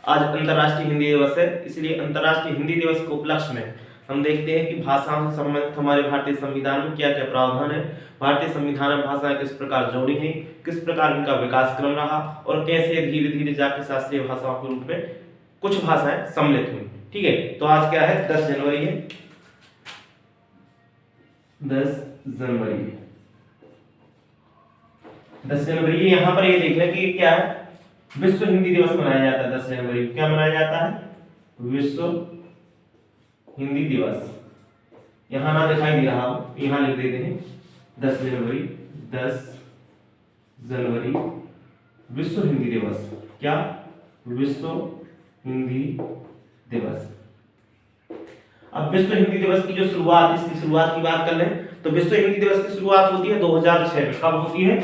आज अंतर्राष्ट्रीय हिंदी दिवस है, इसलिए अंतर्राष्ट्रीय हिंदी दिवस के उपलक्ष्य में हम देखते हैं कि भाषाओं से संबंधित हमारे भारतीय संविधान में क्या क्या प्रावधान है, भारतीय संविधान में भाषाएं किस प्रकार जोड़ी गई, किस प्रकार इनका विकास क्रम रहा और कैसे धीरे धीरे जाकर शास्त्रीय भाषाओं के रूप में कुछ भाषाएं सम्मिलित हुई। ठीक है, तो आज क्या है, 10 जनवरी है, 10 जनवरी 10 जनवरी। यहाँ पर ये देख लें कि क्या है, विश्व हिंदी दिवस मनाया जाता है 10 जनवरी। क्या मनाया जाता है, विश्व हिंदी दिवस। यहाँ ना दिखाई दे रहा हो, यहाँ लिख देते हैं 10 जनवरी, 10 जनवरी विश्व हिंदी दिवस। क्या, विश्व हिंदी दिवस। अब विश्व हिंदी दिवस की जो शुरुआत, इसकी शुरुआत की बात कर लें तो विश्व हिंदी दिवस की शुरुआत होती है 2006 में। कब होती है,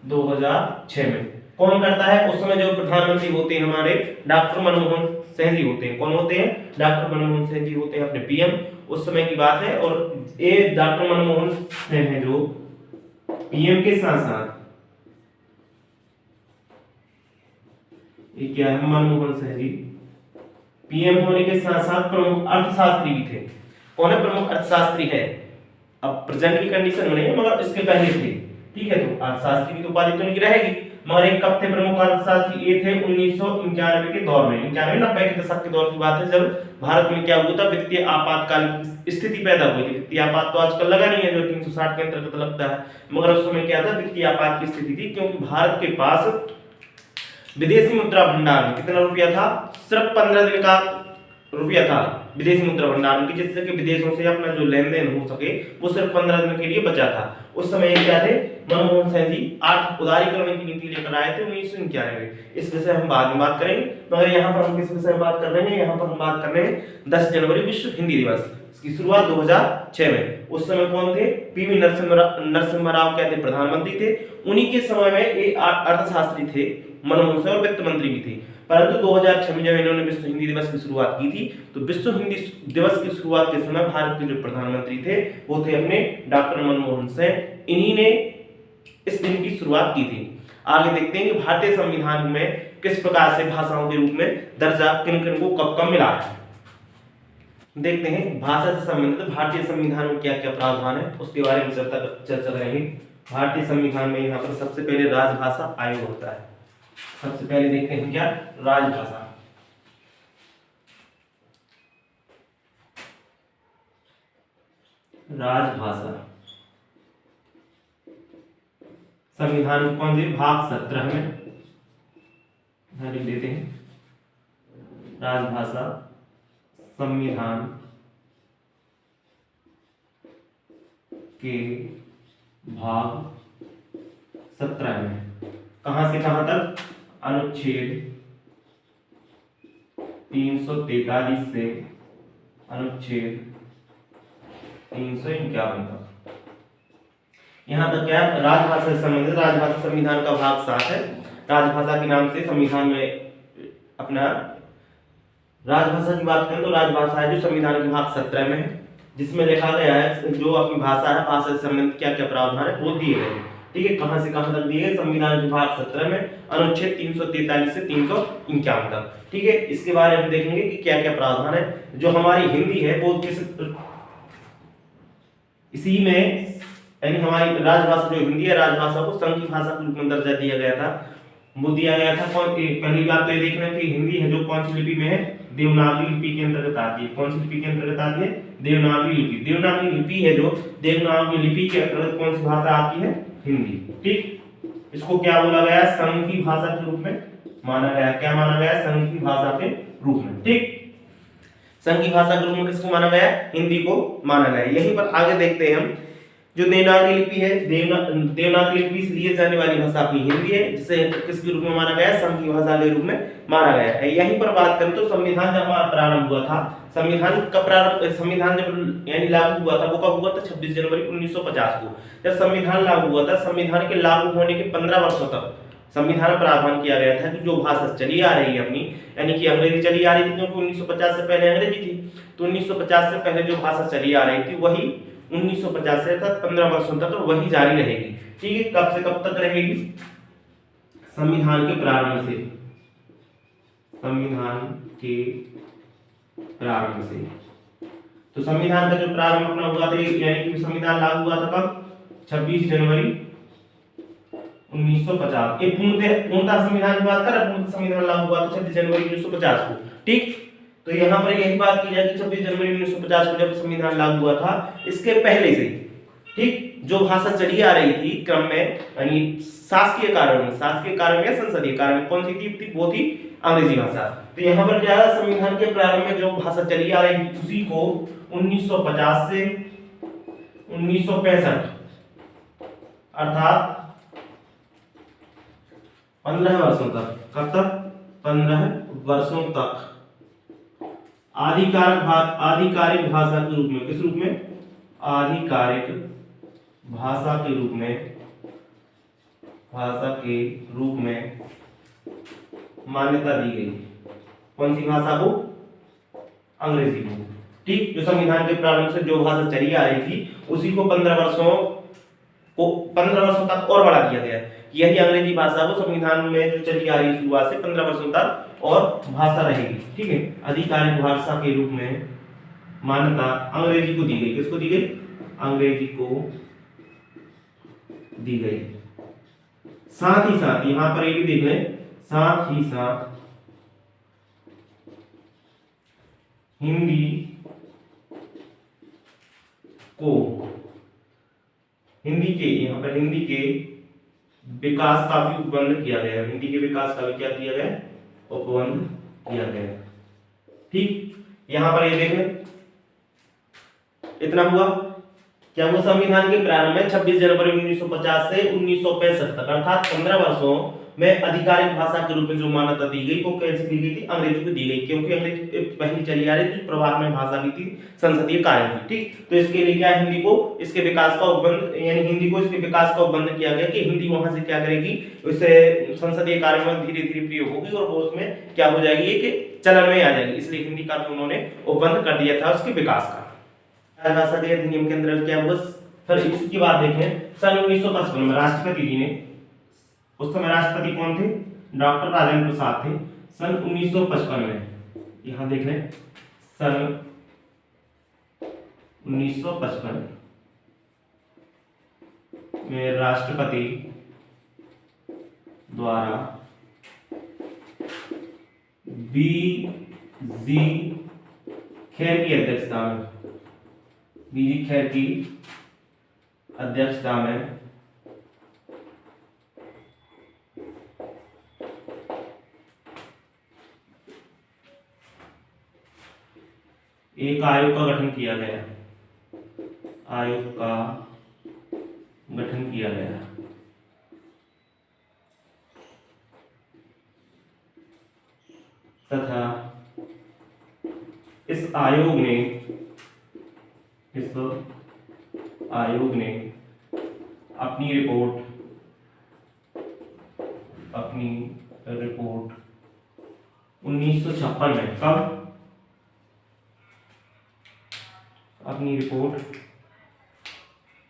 2006 में। कौन करता है, उस समय जो प्रधानमंत्री होते हैं हमारे डॉक्टर मनमोहन सिंह जी होते हैं। कौन होते हैं, डॉक्टर मनमोहन सिंह जी होते हैं अपने पीएम, उस समय की बात है। और ये डॉक्टर मनमोहन सिंह हैं जो पीएम के साथ साथ, ये क्या है, मनमोहन सिंह जी पीएम होने के साथ साथ प्रमुख अर्थशास्त्री भी थे। कौन है, प्रमुख अर्थशास्त्री है। अब प्रेजेंट की कंडीशन में नहीं है, मगर इसके पहले थे। ठीक है, तो अर्थशास्त्री की तो उपाधि तो उनकी रहेगी, मगर एक कब थे प्रमुख अर्थशास्त्री, ये थे 1991 के दौर में, 91-90 के दशक के दौर की बात है, जब भारत में क्या हुआ था, वित्तीय आपातकाल की स्थिति पैदा हुई थी। वित्तीय आपात तो आजकल लगा नहीं है जो 360 के अंतर्गत लगता है, मगर उस समय क्या था, वित्तीय आपात की स्थिति थी, क्योंकि भारत के पास विदेशी मुद्रा भंडार में कितना रुपया था, सिर्फ 15 दिन का रुपया था विदेशी मुद्रा भंडार में, जिससे कि विदेशों से अपना जो लेन देन हो सके वो सिर्फ 15 दिन के लिए बचा था। उस समय क्या थे, मनमोहन सिंह जी 8 उदारीकरण की नीति लेकर आए थे 1991 में। इस विषय हम बाद में बात करेंगे, मगर यहाँ पर हम किस विषय में बात कर रहे हैं, यहाँ पर हम बात कर रहे हैं 10 जनवरी विश्व हिंदी दिवस। इसकी शुरुआत 2006 में। उस समय कौन थे, पीवी नरसिम्हा राव क्या थे, प्रधानमंत्री थे। उन्हीं के समय में ये अर्थशास्त्री थे मनमोहन सिंह, और वित्त मंत्री भी थे। परंतु 2006 में जब इन्होंने विश्व हिंदी दिवस की शुरुआत की थी, तो विश्व हिंदी दिवस की शुरुआत के समय भारत के जो प्रधानमंत्री थे वो थे अपने डॉक्टर मनमोहन सिंह। इन्हीं ने इस दिन की शुरुआत की थी। आगे देखते हैं कि भारतीय संविधान में किस प्रकार से भाषाओं के रूप में दर्जा किन किन को कब कब मिला है। देखते हैं भाषा से संबंधित भारतीय संविधान में क्या क्या प्रावधान है, उसके बारे में चर्चा करेंगे। भारतीय संविधान में यहाँ पर सबसे पहले राजभाषा आयोग होता है। सबसे पहले देखते हैं क्या, राजभाषा। राजभाषा संविधान कौन से भाग 17 में लिख देते हैं, राजभाषा संविधान के भाग 17 में। कहां से कहां तक, अनुच्छेद 343 से अनुच्छेद 351 तक। यहाँ तक क्या, राजभाषा से संबंधित राजभाषा संविधान का भाग 7 है। राजभाषा के नाम से संविधान में अपना राजभाषा की बात करें तो राजभाषा है जो संविधान के भाग 17 में है, जिसमें लिखा गया है जो अपनी भाषा है, भाषा से संबंधित क्या क्या प्रावधान है वो दिए गए हैं। ठीक है, कहां से कहां तक दिए गए, संविधान के भाग 17 में अनुच्छेद 343 से 351 तक। ठीक है, इसके बारे में देखेंगे कि क्या क्या प्रावधान है। जो हमारी हिंदी है वो किस, इसी में यानी हमारी राजभाषा जो हिंदी है, राजभाषा को संघ की भाषा के रूप में दर्जा दिया गया था। वो दिया गया था कौन, पहली बात तो ये देखना कि हिंदी है जो कौन सी लिपि में है, देवनागरी लिपि के अंतर्गत आती है। कौन सी लिपि के अंतर्गत आती है, देवनागरी लिपि। देवनागरी लिपि है जो, देवनागरी लिपि के अंतर्गत कौन सी भाषा आती है, हिंदी। ठीक, इसको क्या बोला गया, संघ की भाषा के रूप में माना गया। क्या माना गया, संघ की भाषा के रूप में। ठीक, संघ की भाषा के रूप में किसको माना गया, हिंदी को माना गया। यहीं पर आगे देखते हैं हम, जो देवनागरी लिपि है, देवनागरी लिपि से लिए जाने वाली भाषा अपनी हिंदी है, जिसे किसके रूप में माना गया, संघ की भाषा के रूप में माना गया है। यहीं पर बात करें तो संविधान जब हमारा प्रारंभ हुआ था, संविधान जब यानी लागू हुआ था वो कब हुआ था, 26 जनवरी 1950 को। जब संविधान लागू हुआ था, संविधान के लागू होने के 15 वर्षों तक संविधान प्रावधान किया गया था कि जो भाषा चली आ रही है अपनी, यानी कि अंग्रेजी चली आ रही थी, क्योंकि 1950 से पहले अंग्रेजी थी, तो 1950 से पहले जो भाषा चली आ रही थी वही 1950 से तक 15 वर्षों तक वही जारी रहेगी। ठीक है, कब से कब तक रहेगी, संविधान के प्रारंभ से संविधान के प्रारंभ से। तो संविधान का जो प्रारंभ अपना हुआ था, यानी कि संविधान लागू हुआ था कब? 26 जनवरी 1950। ये पूर्णतः संविधान की बात कर रहा है, पूर्णतः संविधान लागू हुआ था 26 जनवरी 1950 को। ठीक, तो यहाँ पर यही बात की जाए कि 26 जनवरी 1950 को जब संविधान लागू हुआ था, इसके पहले से ठीक जो भाषा चली आ रही थी क्रम में, यानी शासकीय कार्यों में या संसदीय कार्यों में, कौन सी थी? वो थी अंग्रेजी भाषा। तो यहाँ पर क्या है, संविधान के प्रारंभ में जो भाषा चली आ रही थी उसी को 1950 से 1965 अर्थात 15 वर्षों तक, कब तक? 15 वर्षों तक आधिकारिक भाषा के रूप में, किस रूप में? आधिकारिक भाषा के रूप में मान्यता दी गई। कौन सी भाषा को? अंग्रेजी को। ठीक, जो संविधान के प्रारंभ से जो भाषा चली आ रही थी उसी को 15 वर्षों तक और बढ़ा दिया गया। यही अंग्रेजी भाषा को संविधान में जो चली आ रही है शुरुआत से 15 वर्षों तक और भाषा रहेगी। ठीक है, आधिकारिक भाषा के रूप में मान्यता अंग्रेजी को दी गई। किसको दी गई? अंग्रेजी को दी गई। साथ ही साथ यहां पर ये भी देख लें, साथ ही साथ हिंदी के विकास का भी उपबंध किया गया। हिंदी के विकास का भी क्या किया गया? उपबंध किया गया। ठीक, यहां पर ये देख लें, इतना हुआ। क्या हुआ? संविधान के प्रारंभ में 26 जनवरी 1950 से 1965 तक अर्थात 15 वर्षों में आधिकारिक भाषा के रूप में जो मान्यता दी गई वो कैसे दी गई थी? अंग्रेजी को दी गई, क्योंकि अंग्रेजी पहली चली आ रही थी, प्रभाव में भाषा भी थी, संसदीय कार्य थी। ठीक, तो इसके लिए क्या हिंदी को इसके विकास का उपबंध, यानी हिंदी को इसके विकास का उपबंध किया गया कि हिंदी वहां से क्या करेगी, उससे संसदीय कार्य में धीरे धीरे प्रयोग होगी और वो उसमें क्या हो जाएगी, ये कि चलन में आ जाएगी। इसलिए हिंदी का भी उन्होंने उपबंध कर दिया था उसके विकास का। भाषा के अधिनियम के अंदर क्या हुआ? फिर इसकी बात देखें, सन 1955 में राष्ट्रपति जी ने, उस समय राष्ट्रपति कौन थे? डॉक्टर राजेंद्र प्रसाद थे। सन 1955 में, यहां देख लें, सन 1955 में राष्ट्रपति द्वारा बी.जी. खेर की अध्यक्षता में, बी.जी. खेर की अध्यक्षता में एक आयोग का गठन किया गया। आयोग का गठन किया गया तथा इस आयोग ने अपनी रिपोर्ट 1956 में, कब?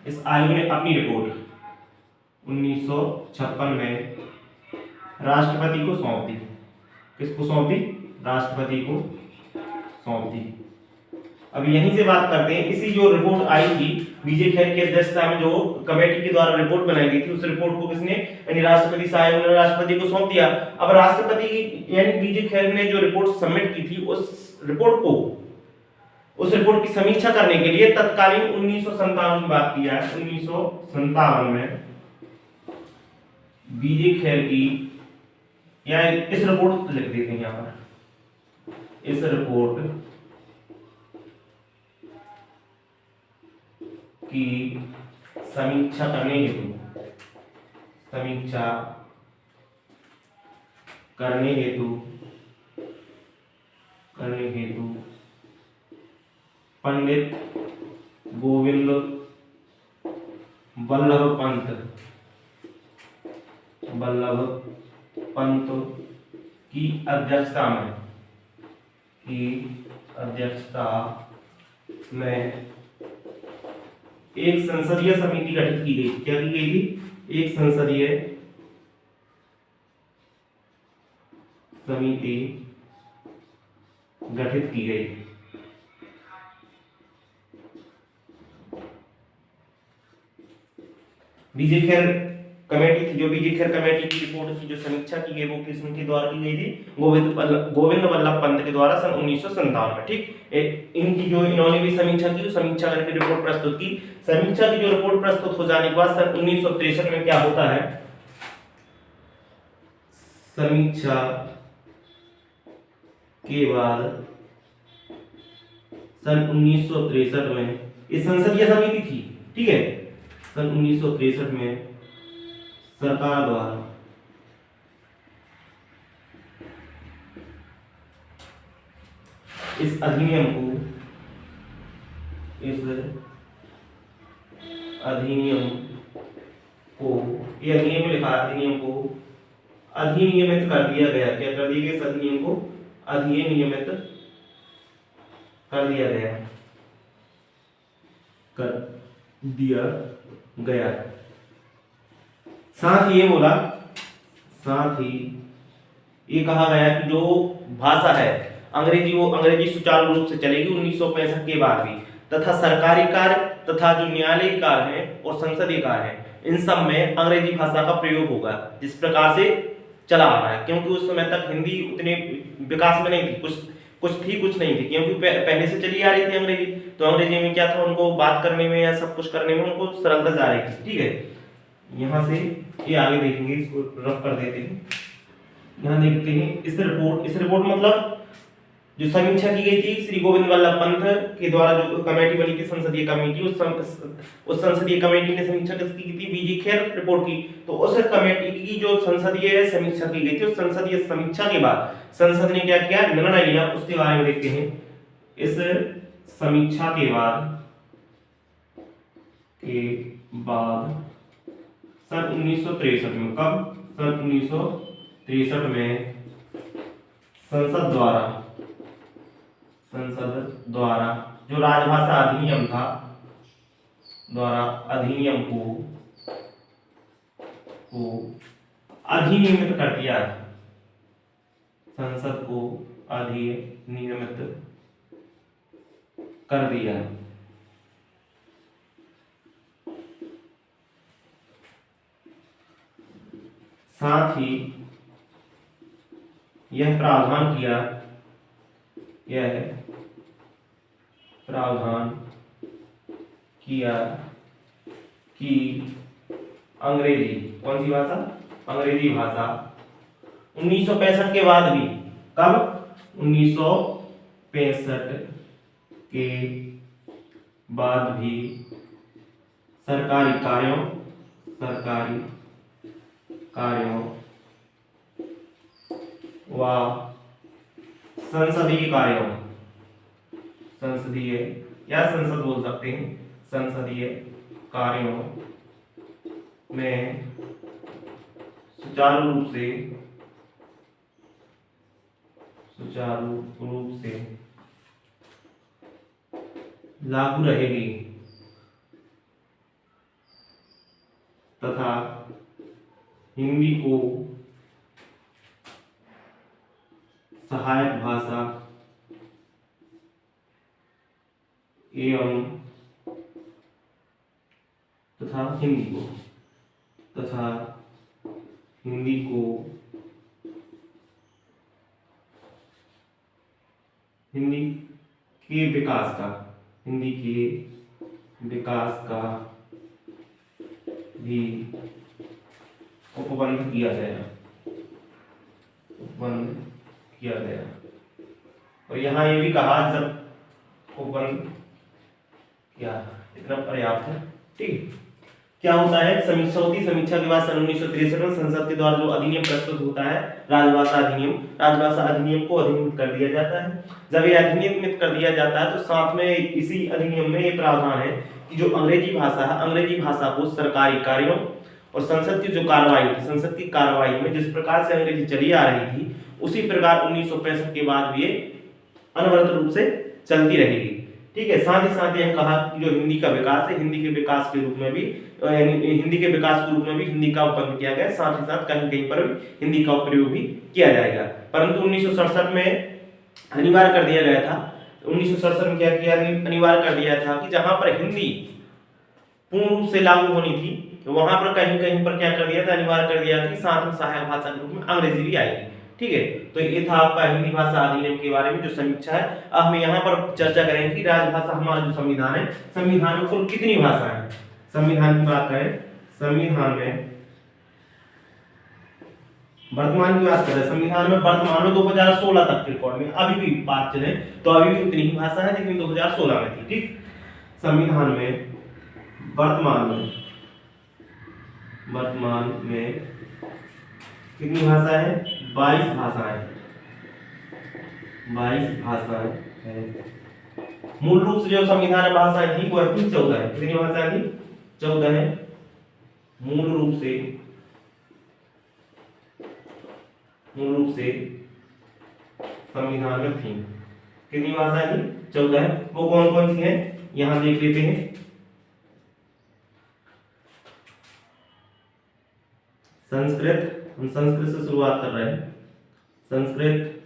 इस आयोग ने अपनी रिपोर्ट 1956 में राष्ट्रपति को सौंप दी। किसको सौंप दी? राष्ट्रपति को सौंप दी। अब यहीं से बात करते हैं, इसी जो रिपोर्ट आई थी बी.जी. खेर की अध्यक्षता में, जो कमेटी के द्वारा रिपोर्ट बनाई गई थी, उस रिपोर्ट को किसने, यानी राष्ट्रपति साहब ने राष्ट्रपति को सौंप दिया। अब राष्ट्रपति यानी बी.जी. खेर ने जो रिपोर्ट सबमिट की थी, उस रिपोर्ट की समीक्षा करने के लिए तत्कालीन 1957 की बात की है, 1957 में बी.जी. खेर की, या इस रिपोर्ट लिख देते हैं यहाँ पर, इस रिपोर्ट की समीक्षा करने हेतु पंडित गोविंद वल्लभ पंत की अध्यक्षता में एक संसदीय समिति गठित की गई। क्या की गई थी? एक संसदीय समिति गठित की गई। बीजे खेर कमेटी थी, जो बीजे खेर कमेटी की रिपोर्ट की जो समीक्षा की गई वो किसके द्वारा की गई थी? गोविंद वल्लभ पंत के द्वारा सन 1957 में। ठीक, इनकी जो इन्होंने भी समीक्षा की, समीक्षा करके रिपोर्ट प्रस्तुत की। समीक्षा की जो रिपोर्ट प्रस्तुत हो जाने के बाद सन 1963 में क्या होता है? समीक्षा के बाद सन 1963 में इस संसदीय समिति थी, ठीक है, सन 1963 में सरकार द्वारा इस अधिनियम को ये अधिनियम लिखा, अधिनियम को अधिनियमित कर दिया गया। क्या कर दिया गया? इस अधिनियम को अधिनियमित कर दिया गया। साथ ही ये बोला, साथ ही ये कहा गया कि जो भाषा है अंग्रेजी, वो अंग्रेजी सुचारू रूप से चलेगी 1965 के बाद भी, तथा सरकारी कार्य तथा जो न्यायालयिक कार्य है और संसदीय कार्य है, इन सब में अंग्रेजी भाषा का प्रयोग होगा, जिस प्रकार से चला आ रहा है। क्योंकि उस समय तक हिंदी उतने विकास में नहीं थी, कुछ थी कुछ नहीं थी, क्योंकि पहले से चली आ रही थी अंग्रेजी। तो अंग्रेजी में क्या था, उनको बात करने में या सब कुछ करने में उनको सरलता जा रही थी। ठीक है, यहाँ से ये आगे देखेंगे, इसको रफ कर देते हैं। यहाँ देखते हैं इस रिपोर्ट मतलब जो समीक्षा की गई थी श्री गोविंद वल्लभ पंत के द्वारा, जो कमेटी बनी थी संसदीय कमेटी, उस संसदीय कमेटी ने समीक्षा किसकी की थी? बीजी खेर रिपोर्ट की। तो उस कमेटी की जो संसदीय समीक्षा की गई थी, उस संसदीय समीक्षा के बाद संसद ने क्या किया, निर्णय लिया, उसके बारे में देखते हैं। इस समीक्षा के बाद सन 1963 में, कब? सन 1963 में संसद द्वारा जो राजभाषा अधिनियम था, द्वारा अधिनियम को अधिनियमित कर दिया। संसद को अधिनियमित कर दिया। साथ ही यह प्रावधान किया कि अंग्रेजी, कौन सी भाषा? अंग्रेजी भाषा 1965 के बाद भी, कब? 1965 के बाद भी सरकारी कार्यों व संसदीय या संसद बोल सकते हैं, संसदीय कार्यों में सुचारू रूप से लागू रहेगी तथा हिंदी को सहायक भाषा एवं तथा हिंदी के विकास का भी उपबंध किया गया। और यहाँ ये भी कहा, जब उपबंध किया, इतना पर्याप्त है। ठीक, क्या होता है? समीक्षा होती है। समीक्षा के बाद सन 1963 में संसद के द्वारा जो अधिनियम प्रस्तुत होता है, राजभाषा अधिनियम को अधिनियमित कर दिया जाता है। जब ये अधिनियमित कर दिया जाता है तो साथ में इसी अधिनियम में ये प्रावधान है कि जो अंग्रेजी भाषा है, अंग्रेजी भाषा को सरकारी कार्यों और संसद की जो कार्रवाई, संसद की कार्रवाई में जिस प्रकार से अंग्रेजी चली आ रही थी, उसी प्रकार 1965 के बाद भी ये अनवरत रूप से चलती रहेगी। ठीक है, साथ ही साथ यह कहा कि जो हिंदी का विकास है, हिंदी के विकास के रूप में भी हिंदी का उपबंध किया गया। साथ ही साथ कहीं कहीं पर भी हिंदी का प्रयोग भी किया जाएगा। परंतु 1967 में अनिवार्य कर दिया गया था। 1967 में क्या किया, अनिवार्य कर दिया था कि जहां पर हिंदी पूर्ण रूप से लागू होनी थी तो वहां पर कहीं कहीं पर क्या कर दिया था, अनिवार्य कर दिया कि साथ में सहायक भाषा के रूप में अंग्रेजी भी आएगी। ठीक है, तो ये था आपका हिंदी भाषा अधिनियम के बारे में जो समीक्षा है। अब हम यहाँ पर चर्चा करेंगे कि राजभाषा हमारा जो संविधान है, संविधान में कुल कितनी भाषाएं हैं। संविधान की बात करें, संविधान में वर्तमान की बात करें, संविधान में वर्तमान में 2016 तक के रिकॉर्ड में अभी भी बात चले तो अभी भी उतनी ही भाषा है लेकिन 2016 में थी। ठीक, संविधान में वर्तमान में कितनी भाषा है, 22 भाषाएं, 22 भाषाएं हैं। मूल रूप से जो संविधान में भाषाएं थी वो थी 14 है। कितनी भाषाएं थी, 14 है मूल रूप से संविधान में थी। कितनी भाषाएं थी, 14 है। वो कौन कौन सी है यहां देख लेते हैं। संस्कृत, हम संस्कृत से शुरुआत कर रहे हैं। संस्कृत,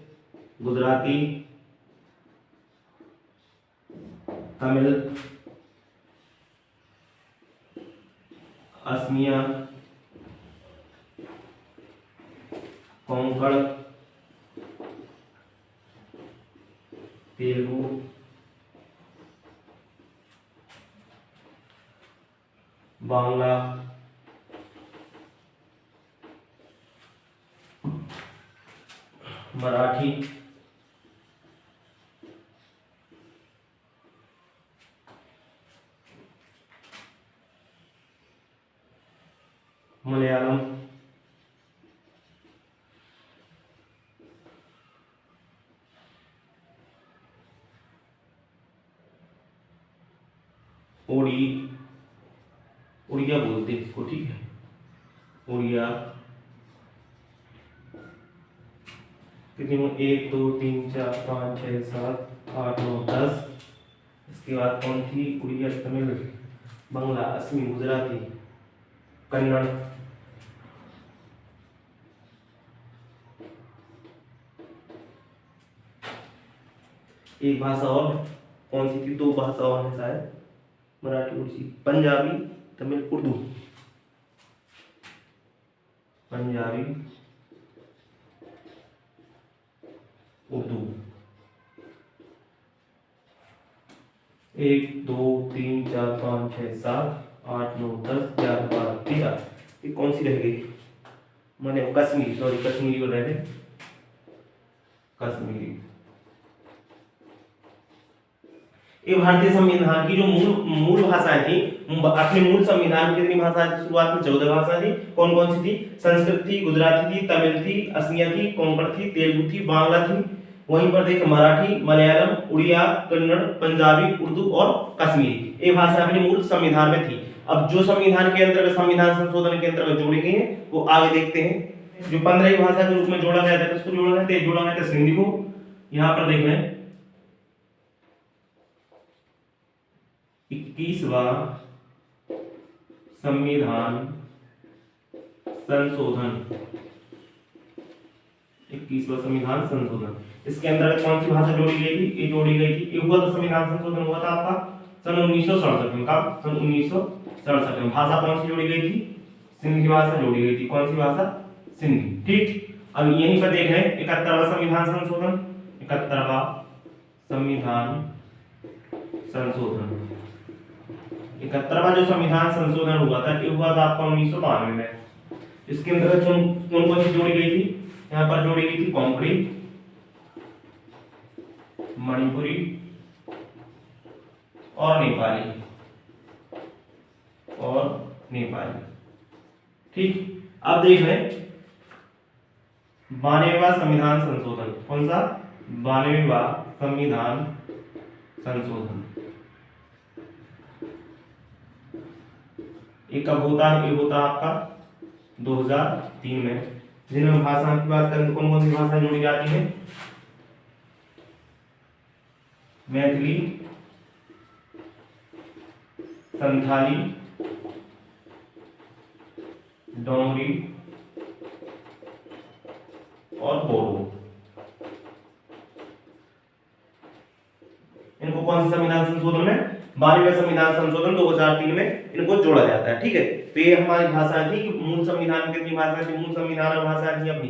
गुजराती, तमिल, असमिया, कोंकण, तेलुगु, बांग्ला, मराठी, मलयालम, उड़िया बोलते हैं इसको। ठीक है, उड़िया। कितनी, 1 2 3 4 5 6 7 8 9 10। इसके बाद कौन थी, उड़िया, तमिल, बांग्ला, असमी, गुजराती, कन्नड़, एक भाषा और कौन सी थी, 2 भाषा और है शायद, मराठी, उड़ीसी, पंजाबी, तमिल, उर्दू। पंजाबी, उर्दू। 1 2 3 4 5 6 7 8 9 10 11 12 13। ये कौन सी रह गई, मैंने कश्मीरी, सॉरी कश्मीरी बोल रहे थे, कश्मीरी। ये भारतीय संविधान की जो मूल भाषाएं थी, अपने मूल संविधान की कितनी भाषाएं थी, शुरुआत में 14 भाषाएं थी। कौन कौन सी थी, संस्कृत थी, गुजराती थी, तमिल थी, असमिया थी, कोंकण थी, तेलुगु थी, बांग्ला थी। वहीं पर देख मराठी, मलयालम, उड़िया, कन्नड़, पंजाबी, उर्दू और कश्मीरी, ये भाषा अपने मूल संविधान में थी। अब जो संविधान के अंतर्गत, संविधान संशोधन के अंतर्गत जोड़ी गई है वो आगे देखते हैं। जो 15वीं भाषा के रूप में जोड़ा गया था, किसको जोड़ा गया था, हिंदी को। यहाँ पर देख रहे हैं 21वां संविधान संशोधन, 21वां संविधान संशोधन। इसके अंतर्गत कौन सी भाषा जोड़ी गई थी, ये जोड़ी गई थी। ये हुआ था संविधान संशोधन हुआ था आपका सन 1967 में। कब, सन 1967 में। भाषा कौन सी जोड़ी गई थी, सिंधी भाषा जोड़ी गई थी। कौन सी भाषा, सिंधी। ठीक, अब यहीं पर देख रहे हैं 71वां संविधान संशोधन, 71वां संविधान संशोधन। 71वां जो संविधान संशोधन हुआ था, ये हुआ था आपका 1992 में। इसके अंतर्गत कौन कौन सी जोड़ी गई थी, यहाँ पर जोड़ी गई थी कोंकणी, मणिपुरी और नेपाली। ठीक, अब देख रहे हैं 92वां संविधान संशोधन। कौन सा, 92वां संविधान संशोधन। ये कब होता है, ये होता है आपका 2003 में। जिनमें भाषा की बात करें तो कौन कौन सी भाषा जोड़ी जाती है, मैथिली, संथाली, डोंगरी और बोडो। कौन सी संविधान संशोधन में, 12वें संविधान संशोधन 2003 में इनको जोड़ा जाता है। ठीक है, तो ये हमारी भाषा थी कि मूल संविधान कितनी भाषा थी, मूल संविधान में भाषा थी अपनी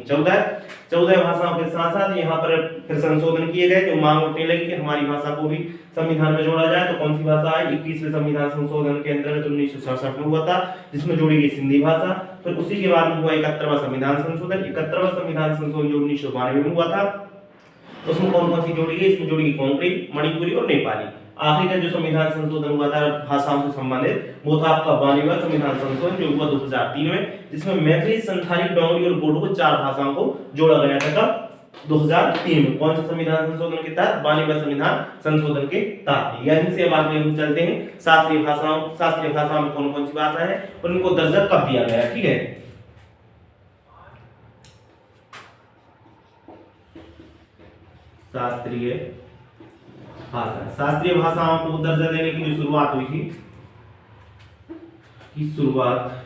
14 भाषाओं के साथ साथ यहाँ पर फिर संशोधन किए गए, जो मांग उठने लगी कि हमारी भाषा को भी संविधान में जोड़ा जाए। तो कौन सी भाषा है, 21वें संविधान संशोधन के अंतर्गत 1967 में हुआ था, जिसमें जोड़ी गई सिंधी भाषा। फिर उसी के बाद में हुआ 71वां संविधान संशोधन। 71वां संविधान संशोधन जो 1992 में हुआ था, उसमें कौन कौन सी जोड़ी गई, इसमें जोड़ी गई कोंकणी, मणिपुरी और नेपाली। आखिरी का जो संविधान संशोधन हुआ था भाषाओं से संबंधित, वो था आपका 92वां संविधान संशोधन जो हुआ 2003 में, जिसमें मैथिली, संथाली, डोगरी और बोडो को 4 भाषाओं को जोड़ा गया था। कब, 2003 में। कौन सा संविधान संशोधन के तहत, 92वां संविधान संशोधन के तहत। यहीं से बाद में हम चलते हैं शास्त्रीय भाषाओं। शास्त्रीय भाषा में कौन कौन सी भाषा है और उनको दर्जा कब दिया गया। ठीक है, शास्त्रीय भाषा। शास्त्रीय भाषाओं को दर्जा देने की जो शुरुआत हुई थी, की शुरुआत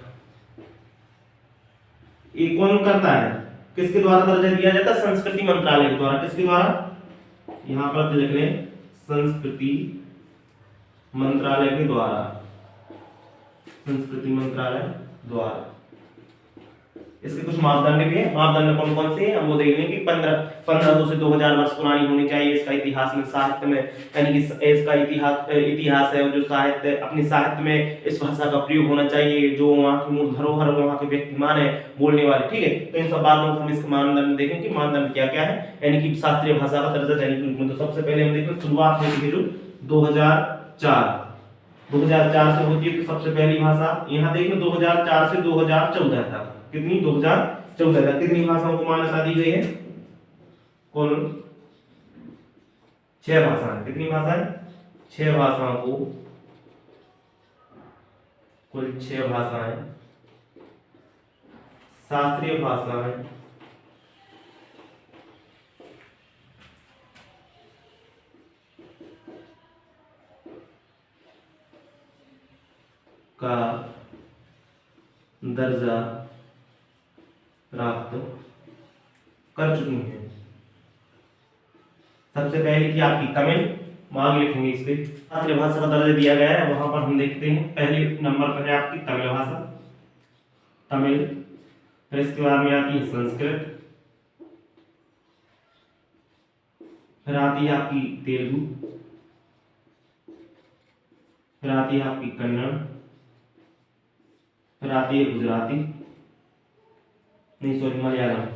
ये कौन करता है, किसके द्वारा दर्जा दिया जाता है, संस्कृति मंत्रालय के द्वारा। किसके द्वारा, यहां पर लिख लें, संस्कृति मंत्रालय के द्वारा, संस्कृति मंत्रालय द्वारा। इसके कुछ मापदंड भी है। मापदंड कौन कौन से हैं हम वो देख लेंगे। 1500 से 2000 वर्ष पुरानी होनी चाहिए। इसका इतिहास में, साहित्य में, यानी कि इसका इतिहास है, जो साहित्य, अपने साहित्य में इस भाषा का प्रयोग होना चाहिए, जो वहाँ की मूल धरोहर, वहाँ के व्यक्तिमान है बोलने वाले। ठीक है, तो इन सब बातों को हम इसके मानदंड देखें कि मानदंड क्या क्या है, यानी कि शास्त्रीय भाषा का दर्जा देने के रूप में। तो सबसे पहले हम देखते हैं शुरुआत होती है जो 2004 से होती है। तो सबसे पहली भाषा यहाँ देखें 2004 से 2014 तक, कितनी, 2014 तक कितनी भाषाओं को मान्यता दी गई है, कौन, 6 भाषाएं। कितनी भाषाएं, 6 भाषाओं को, कुल 6 भाषाएं शास्त्रीय भाषाएं का दर्जा प्राप्त कर चुकी हैं। सबसे पहले की आपकी तमिल, मांग लिखेंगे इस पे, शास्त्रीय भाषा का दर्जा दिया गया है, वहां पर हम देखते हैं पहले नंबर पर है आपकी तमिल भाषा, तमिल। फिर इसके बाद में आती है संस्कृत, फिर आती है आपकी तेलुगु, फिर आती है आपकी कन्नड़, फिर आती है गुजराती, नहीं सॉरी मलयालम,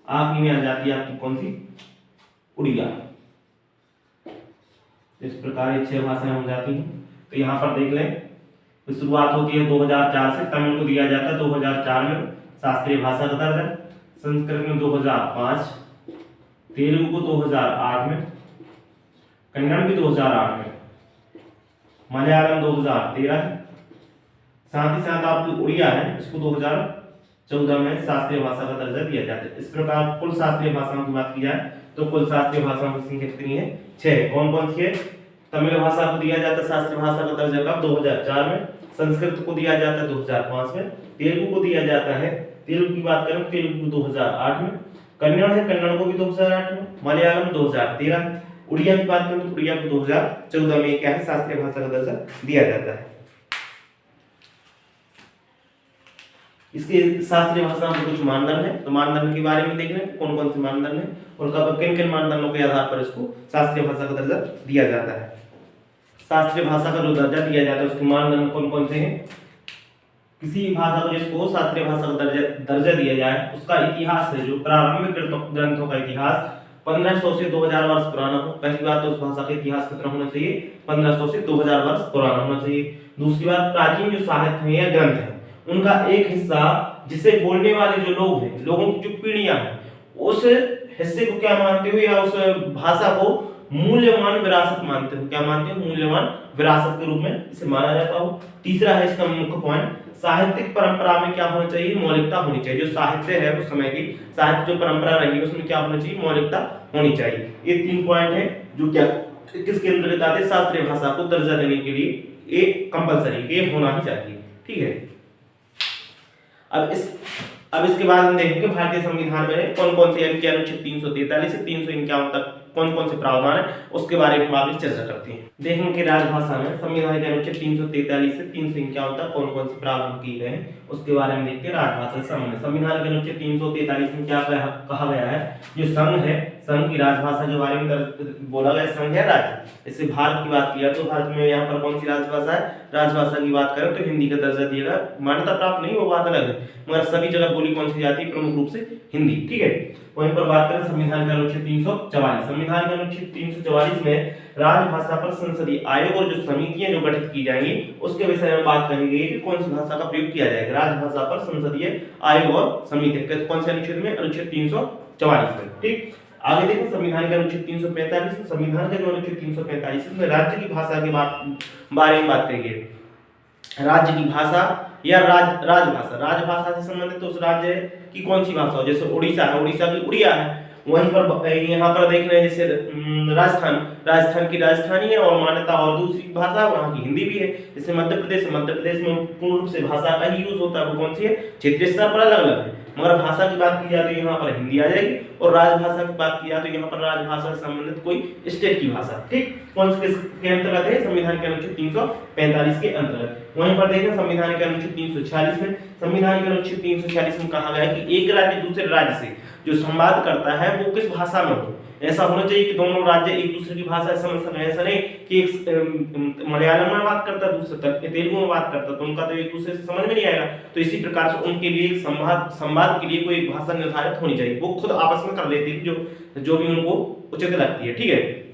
आखिरी में आ जाती है आपकी कौन सी, उड़िया। इस प्रकार ये 6 भाषाएं हो जाती हैं। तो यहाँ पर देख लें, तो शुरुआत होती है 2004 से। तमिल को दिया जाता है 2004 में शास्त्रीय भाषा का दर्जा, संस्कृत में 2005, तेलुगु को 2008 में, कन्नड़ भी 2008 में, मलयालम 2013, साथ ही साथ आपकी उड़िया है, इसको 2014 में शास्त्रीय भाषा का दर्जा दिया जाता है। इस प्रकार कुल शास्त्रीय भाषाओं की बात की जाए तो कुल शास्त्रीय भाषाओं की संख्या कितनी है, 6। कौन कौन सी है, तमिल भाषा को दिया जाता है शास्त्रीय भाषा का दर्जा कब, 2004 में, संस्कृत को दिया जाता है 2005 में, तेलुगु को दिया जाता है, तेलुगु की बात करें तेलुगु 2008 में, कन्नड़ है, कन्नड़ को भी 2008 में, मलयालम 2013, उड़िया की बात करें तो उड़िया को 2014 में क्या है, शास्त्रीय भाषा का दर्जा दिया जाता है। इसके शास्त्रीय भाषा में कुछ मानदंड है, तो मानदंड के बारे में देख रहे हैं कौन कौन से मानदंड है और कब किन किन मानदंडों के आधार पर इसको शास्त्रीय भाषा का दर्जा दिया जाता है। शास्त्रीय भाषा का जो दर्जा दिया जाता है उसके मानदंड कौन कौन से हैं। किसी भाषा को जिसको शास्त्रीय भाषा का दर्जा दिया जाए उसका इतिहास है, जो प्रारंभिक ग्रंथों का इतिहास 1500 से 2000 वर्ष पुराना हो। पहली बात तो उस भाषा का इतिहास कितना होना चाहिए, 1500 से 2000 वर्ष पुराना होना चाहिए। दूसरी बात, प्राचीन जो साहित्य है या ग्रंथ है उनका एक हिस्सा जिसे बोलने वाले जो लोग हैं, लोगों की जो पीढ़ियां हैं, उस हिस्से को क्या मानते हो या उस भाषा को मूल्यवान विरासत मानते हो। क्या मानते हो, मूल्यवान विरासत के रूप में इसे माना जाता हो। तीसरा है इसका मुख्य पॉइंट, साहित्यिक परंपरा में क्या होना चाहिए, मौलिकता होनी चाहिए। जो साहित्य है उस समय की साहित्य जो परंपरा रही है उसमें क्या होना चाहिए, मौलिकता होनी चाहिए। ये 3 पॉइंट है जो क्या किसके अंतर्गत आते हैं, शास्त्रीय भाषा को दर्जा देने के लिए ये कंपलसरी, ये होना ही चाहिए। ठीक है, अब इस अब इसके बाद हम देखेंगे भारतीय संविधान में कौन कौन से यानी कि अनुच्छेद 343 से 351 तक कौन कौन से प्रावधान है उसके बारे में आगे चर्चा करते हैं। देखेंगे कि राजभाषा में संविधान के अनुच्छेद 343 से 351 तक कौन कौन से प्रावधान किए गए हैं उसके बारे में देखते हैं। राजभाषा से संबंधित संविधान के अनुच्छेद 343 में क्या कहा गया है, जो संघ है, संघ की राजभाषा के बारे में बोला गया। संघ है राज्य, इससे भारत की बात किया तो भारत में यहाँ पर कौन सी राजभाषा है, राजभाषा की बात करें तो हिंदी का दर्जा दिया गया। मान्यता प्राप्त नहीं, वो बात अलग है, मगर सभी जगह बोली कौन सी जाती है, प्रमुख रूप से हिंदी। ठीक है, वहीं पर बात करें संविधान का अनुच्छेद 344। संविधान का अनुच्छेद 344 में राजभाषा पर संसदीय आयोग और जो समितियां जो गठित की जाएंगी उसके विषय में बात कही गई कि कौन सी भाषा का प्रयोग किया जाएगा। राजभाषा पर संसदीय आयोग और समिति कौन से अनुच्छेद में, अनुच्छेद 344 में। ठीक, आगे देखो संविधान के अनुच्छेद 345 में, संविधान के जो अनुच्छेद 345 में राज्य की भाषा के बारे में बात कही गई। राज्य की भाषा या राजभाषा, राजभाषा से संबंधित उस राज्य की कौन सी भाषा हो, जैसे उड़ीसा है, उड़ीसा की उड़िया है। वहीं पर यहाँ पर देख रहे हैं जैसे राजस्थान की राजस्थानी है और मान्यता और दूसरी भाषा वहाँ की हिंदी भी है। जैसे मध्य प्रदेश में पूर्ण रूप से भाषा का ही यूज होता है, वो कौन सी है, क्षेत्रीय स्तर पर अलग अलग है, मगर भाषा की बात की जाए तो यहाँ पर हिंदी आ जाएगी, और राजभाषा की बात की जाए तो यहाँ पर राजभाषा से संबंधित कोई स्टेट की भाषा। ठीक, कौन के अंतर्गत है, संविधान के अनुच्छेद 345 के अंतर्गत। वहीं पर देखें संविधान के अनुच्छेद 346 में, संविधान के अनुच्छेद 346 में कहा गया है कि एक राज्य दूसरे राज्य से जो संवाद करता है वो किस भाषा में हो। ऐसा होना चाहिए कि दोनों राज्य एक दूसरे की भाषा समझ सकें। ऐसा नहीं कि एक मलयालम में बात करता है, दूसरा तेलुगु में बात करता है, तो उनका तो एक दूसरे से समझ में नहीं आएगा। तो इसी प्रकार से उनके लिए संवाद के लिए कोई भाषा निर्धारित होनी चाहिए, वो खुद आपस में कर लेते हैं जो भी उनको उचित लगती है। ठीक है,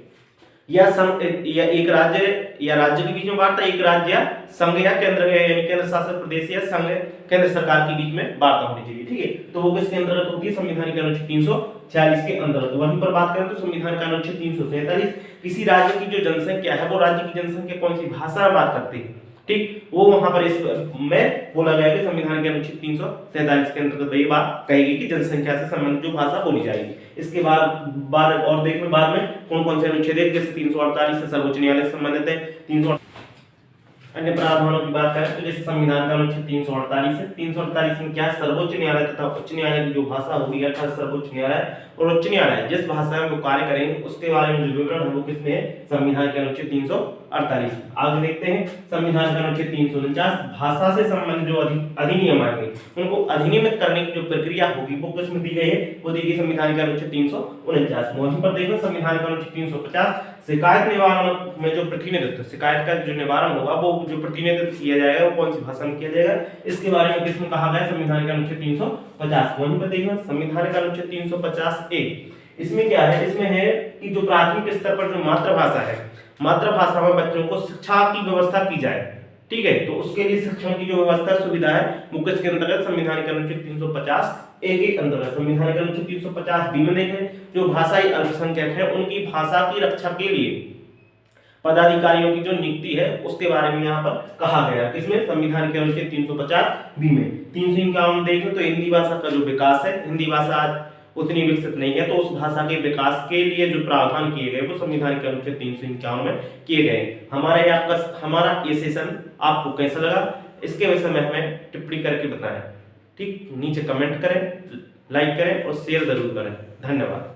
या एक राज्य या राज्य के बीच में वार्ता, एक राज्य या संघ या केंद्र यानी केंद्र शासित प्रदेश या संघ केंद्र सरकार के बीच में वार्ता होनी चाहिए। ठीक है, तो वो किसके अंतर्गत होती है, संविधान के अनुच्छेद 346 के अंतर्गत। वहीं पर बात करें तो संविधान का अनुच्छेद 347, किसी राज्य की जो जनसंख्या है वो राज्य की जनसंख्या कौन सी भाषा में बात करती है। ठीक, वो वहां पर इस में बोला गया कि संविधान के अनुच्छेद 347 के अंतर्गत ये बात कहेगी कि जनसंख्या से संबंधित जो भाषा बोली जाएगी। इसके बाद और देखने बाद में कौन कौन से अनुच्छेद है, जैसे 348 से सर्वोच्च न्यायालय से संबंधित है। 300 अन्य प्रावधानों की बात करें तो जैसे संविधान का अनुच्छेद 348 है, 348 में क्या, सर्वोच्च न्यायालय तथा उच्च न्यायालय की जो भाषा होगी, अर्थात सर्वोच्च न्यायालय और उच्च न्यायालय जिस भाषा में वो कार्य करेंगे उसके बारे में जो विवरण है वो किसमें है, संविधान के अनुच्छेद 348। आगे देखते हैं संविधान का अनुच्छेद 349, भाषा से संबंधित जो अधिनियम आएंगे उनको अधिनियमित करने की जो प्रक्रिया होगी वो किसमें दी गई है, वो दी गई संविधान के अनुच्छेद 349। वहीं पर देखो संविधान का अनुच्छेद 350, शिकायत निवारण में जो प्रतिनिधित्व, शिकायत का जो निवारण होगा वो जो प्रतिनिधित्व किया जाएगा वो कौन सी भाषा में किया जाएगा, इसके बारे में किसमें कहा गया, संविधान का अनुच्छेद 350। वहीं पर देखना संविधान का अनुच्छेद 350 ए, इसमें क्या है, इसमें है कि जो प्राथमिक स्तर पर जो मातृभाषा है, मातृभाषा में बच्चों को शिक्षा की व्यवस्था की जाए। ठीक है, तो उसके लिए शिक्षण की जो व्यवस्था सुविधा है वो किसके अंतर्गत, संविधान के अनुच्छेद 350 ए के अंतर्गत। संविधान के अनुच्छेद 350 बी में देखें जो भाषाई अल्पसंख्यक है उनकी भाषा की रक्षा के लिए पदाधिकारियों की जो नियुक्ति है उसके बारे में यहाँ पर कहा गया, किसमें, संविधान के अनुच्छेद 350 बी में। 351 देखें तो हिंदी भाषा का जो विकास है, हिंदी भाषा आज उतनी विकसित नहीं है, तो उस भाषा के विकास के लिए जो प्रावधान किए गए वो संविधान के अनुच्छेद 351 में किए गए। हमारा ये सेशन आपको कैसा लगा, इसके विषय में हमें टिप्पणी करके बताएं। ठीक, नीचे कमेंट करें, लाइक करें और शेयर जरूर करें। धन्यवाद।